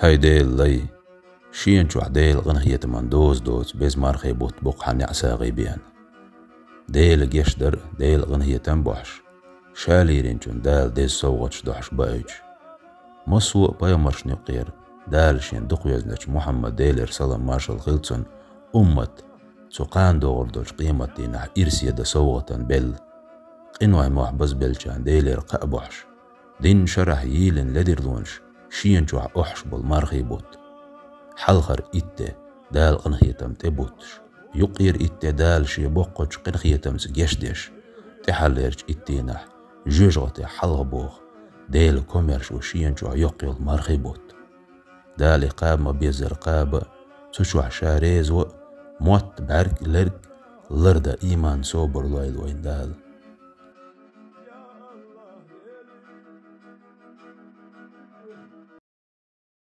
هاي ديل لي شين شو عديل غنهية من دوز بيز مارخي بوت بوق حني عساغي بيان ديل جيشدر ديل غنهية تنبوحش شاليرين جون دال ديز صوغتش دوحش بايج مصو بايا مرش نقير دال شين دقيوزنش محمد ديل ارسلم مارشال خلصن أمت سوقان دوغردوش قيمة دينح إرسيا دا صوغتن بل قنوع موح بز بلشان ديلير قأبوحش دين شرح ييلن لديرلونش شين جوع أحش بالمارخي بوت حلخر إتة دال قنخيتم تبوتش يقير إتة دال شي بوقج قنخيتم سجشدش تحليرج إتينح جوجغتي حلغبوغ ديل كوميرش وشين جوع يقيل مارخي بوت دال قاب ما بيزر قاب تشوح شاريز موت بارك لرد لرد إيمان صوبر لايل وين دال